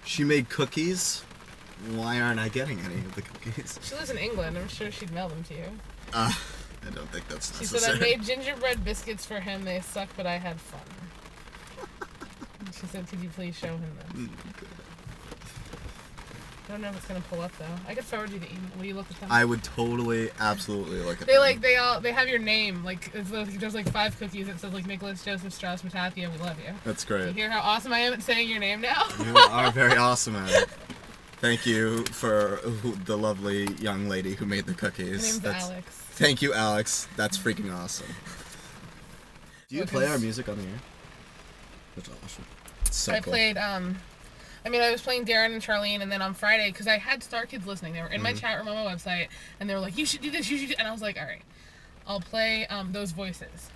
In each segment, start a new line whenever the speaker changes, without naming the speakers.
She made cookies. Why aren't I getting any of the cookies?
She lives in England. I'm sure she'd mail them to you.
I don't think that's necessary.
She said, I made gingerbread biscuits for him. They suck, but I had fun. She said, could you please show him them? I don't know if it's gonna pull up though. I could forward you the email. Will you look at them?
I would totally, absolutely look at them.
They have your name. Like there's like 5 cookies. It says like Nicholas Joseph Strauss-Matathia. We love you.
That's great.
You hear how awesome I am at saying your name now?
You are very awesome at it. Thank you for the lovely young lady who made the cookies.
Her name's Alex.
Thank you, Alex. That's freaking awesome. Do you play our music on the air? That's awesome. So
I
cool.
played, I was playing Darren and Charlene, and then on Friday, because I had StarKids listening, they were in my chat room on my website, and they were like, you should do this, you should do, and I was like, alright, I'll play, those voices.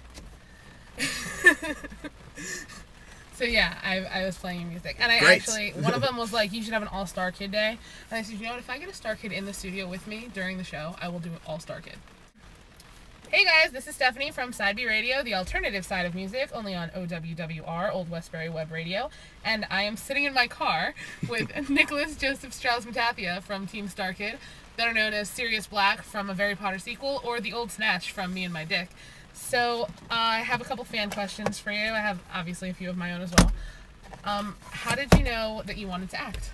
So yeah, I was playing music, and actually, one of them was like, you should have an all-star kid day, and I said, you know what, if I get a StarKid in the studio with me during the show, I will do all-star kid. Hey guys, this is Stephanie from Side B Radio, the alternative side of music, only on OWWR, Old Westbury Web Radio, and I am sitting in my car with Nicholas Joseph Strauss-Matathia from Team StarKid, better known as Sirius Black from A Very Potter Sequel, or The Old Snatch from Me and My Dick. So, I have a couple fan questions for you. I have, obviously, a few of my own as well. How did you know that you wanted to act?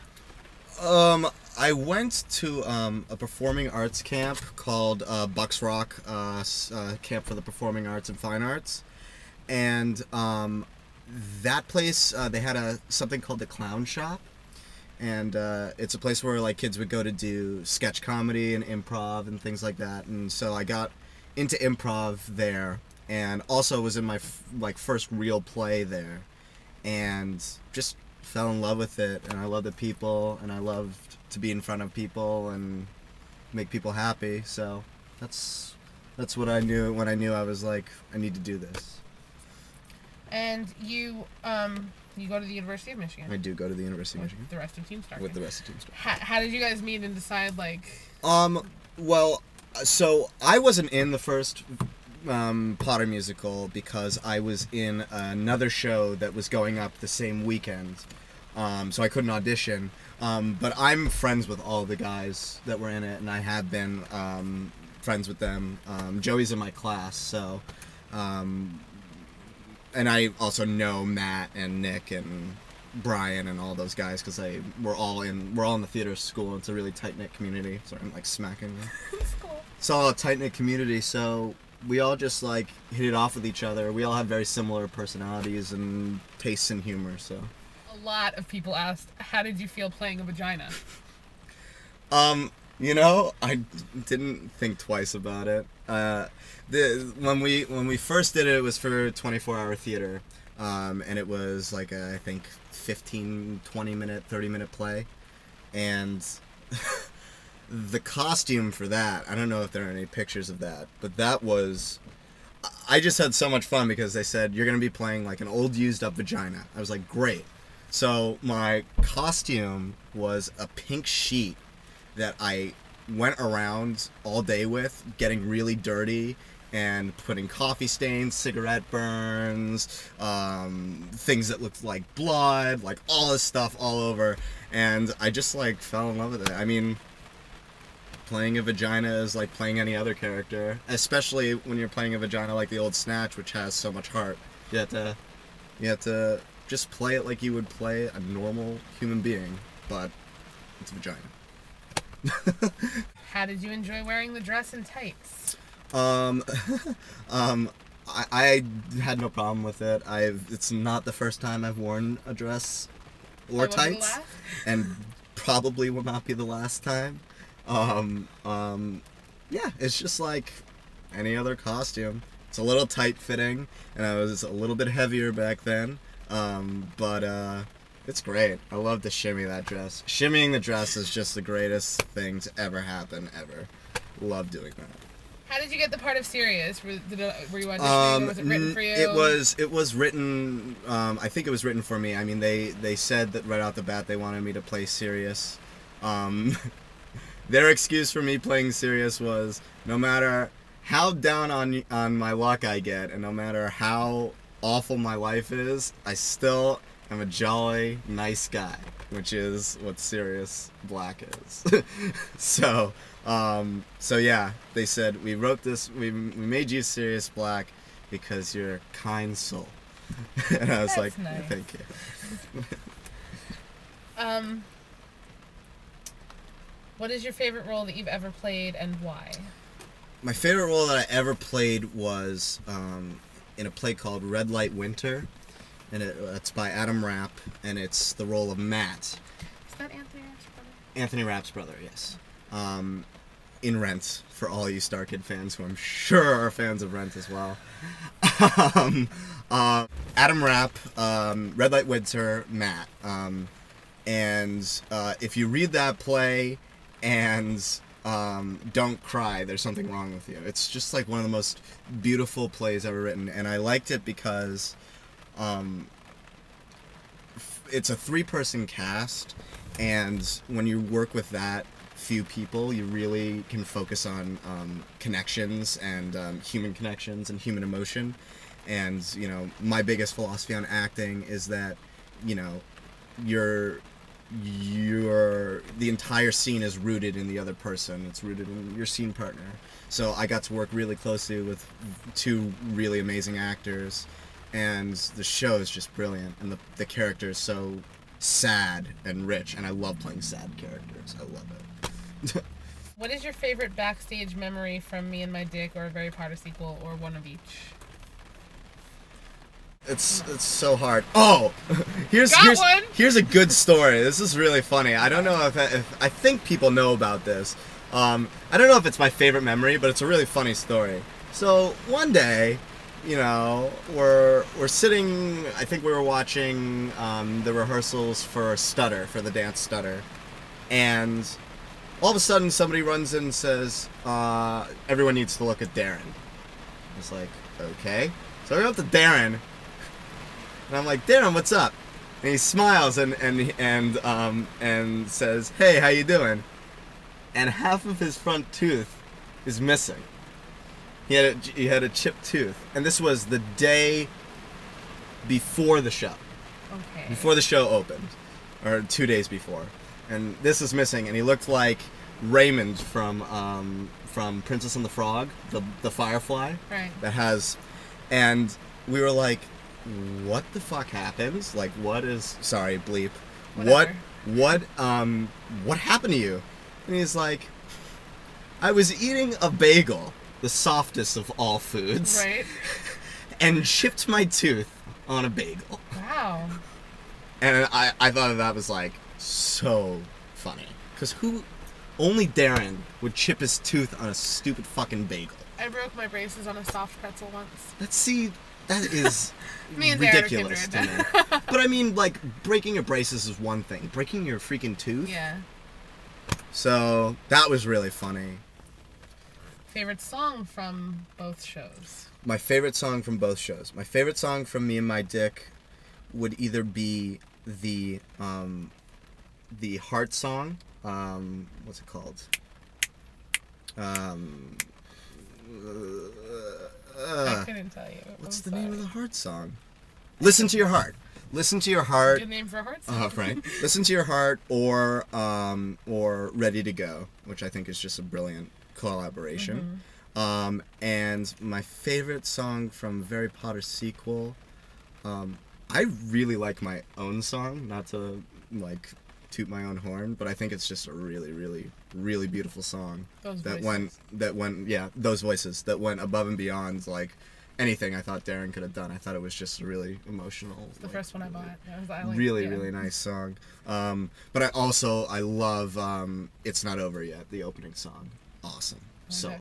I went to a performing arts camp called Bucks Rock Camp for the Performing Arts and Fine Arts, and that place they had something called the Clown Shop, and it's a place where like kids would go to do sketch comedy and improv and things like that, and so I got into improv there, and also was in my first real play there, and just fell in love with it, and I love the people, and I loved to be in front of people and make people happy. So that's what I knew when I knew I was like, I need to do this.
And you go to the University of Michigan.
I do go to the University of Michigan.
With the rest of Team StarKid.
With the rest of Team StarKid.
How did you guys meet and decide like?
Well, so I wasn't in the first Potter musical because I was in another show that was going up the same weekend, so I couldn't audition. But I'm friends with all the guys that were in it, and I have been friends with them. Joey's in my class, so and I also know Matt and Nick and Brian and all those guys because we're all in the theater school. It's a really tight knit community. Sorry, I'm like smacking you.
It's cool.
It's all a tight knit community, so we all just like hit it off with each other. We all have very similar personalities and tastes in humor, so.
A lot of people asked, how did you feel playing a vagina?
You know, I didn't think twice about it. When we first did it, it was for 24-hour theater, and it was like I think 15, 20 minute, 30 minute play, and the costume for that, I don't know if there are any pictures of that, but that was, I just had so much fun because they said, you're going to be playing like an old used up vagina. I was like, great. So my costume was a pink sheet that I went around all day with, getting really dirty and putting coffee stains, cigarette burns, things that looked like blood, like all this stuff all over, and I just like fell in love with it. I mean, playing a vagina is like playing any other character, especially when you're playing a vagina like the Old Snatch, which has so much heart. You have to just play it like you would play a normal human being, but it's a vagina.
How did you enjoy wearing the dress and tights?
I had no problem with it. It's not the first time I've worn a dress or tights, and probably will not be the last time. Yeah, it's just like any other costume. It's a little tight fitting, and I was a little bit heavier back then, but it's great. I love to shimmy that dress. Shimmying the dress is just the greatest thing to ever happen, ever. Love doing that.
How did you get the part of Sirius? Were you auditioning, or was it written for you?
It was written, I think it was written for me. I mean, they said that right out the bat they wanted me to play Sirius. Their excuse for me playing Sirius was, no matter how down on my luck I get, and no matter how awful my life is, I still I'm a jolly, nice guy, which is what Sirius Black is. So yeah, they said, we wrote this, we made you Sirius Black because you're a kind soul. And I was
That's
like,
nice.
thank you.
What is your favorite role that you've ever played and why?
My favorite role that I ever played was in a play called Red Light Winter, and it's by Adam Rapp, and it's the role of Matt.
Is that Anthony Rapp's brother? Anthony
Rapp's brother, yes. In Rent, for all you StarKid fans who I'm sure are fans of Rent as well. Adam Rapp, Red Light Winter, Matt. And if you read that play and don't cry, there's something wrong with you. It's just like one of the most beautiful plays ever written, and I liked it because it's a 3-person cast, and when you work with that few people, you really can focus on connections and human connections and human emotion. And you know, my biggest philosophy on acting is that, you know, the entire scene is rooted in the other person. It's rooted in your scene partner. So I got to work really closely with 2 really amazing actors, and the show is just brilliant, and the character is so sad and rich, and I love playing sad characters. I love it.
What is your favorite backstage memory from Me and My Dick, or a Very Potter sequel, or one of each?
It's so hard. Oh, here's a good story. This is really funny. I don't know if I think people know about this. I don't know if it's my favorite memory, but it's a really funny story. So one day, you know, we're sitting. I think we were watching the rehearsals for Stutter, for the dance Stutter, and all of a sudden somebody runs in and says, "Everyone needs to look at Darren." I was like, okay. So I go up to Darren. And I'm like, Darren, what's up? And he smiles and says, hey, how you doing? And half of his front tooth is missing. He had a chipped tooth, and this was the day before the show.
Okay.
Before the show opened, or 2 days before, and this is missing. And he looked like Raymond from Princess and the Frog, the Firefly.
Right.
That has, and we were like, what the fuck happens? Like, what is, sorry, bleep.
Whatever.
What happened to you? And he's like, I was eating a bagel, the softest of all foods.
Right.
And chipped my tooth on a bagel.
Wow.
And I thought that was, like, so funny. Because only Darren would chip his tooth on a stupid fucking bagel.
I broke my braces on a soft pretzel once.
That is ridiculous to me. But I mean, like, breaking your braces is one thing. Breaking your freaking tooth?
Yeah.
So, that was really funny.
Favorite song from both shows?
My favorite song from both shows. My favorite song from Me and My Dick would either be the Heart song. What's it called?
I couldn't tell you.
What's the name of the Heart song? Listen to Your Heart. Listen to Your Heart.
Good name for a heart song.
Right. Listen to Your Heart, or Ready to Go, which I think is just a brilliant collaboration. Mm-hmm. And my favorite song from Harry Potter sequel, I really like my own song, not to like toot my own horn, but I think it's just a really, really, really beautiful song. Those voices that went above and beyond like anything I thought Darren could have done. I thought it was just a really emotional.
It's the first one I bought.
Really nice song. But I love It's Not Over Yet, the opening song. Awesome. So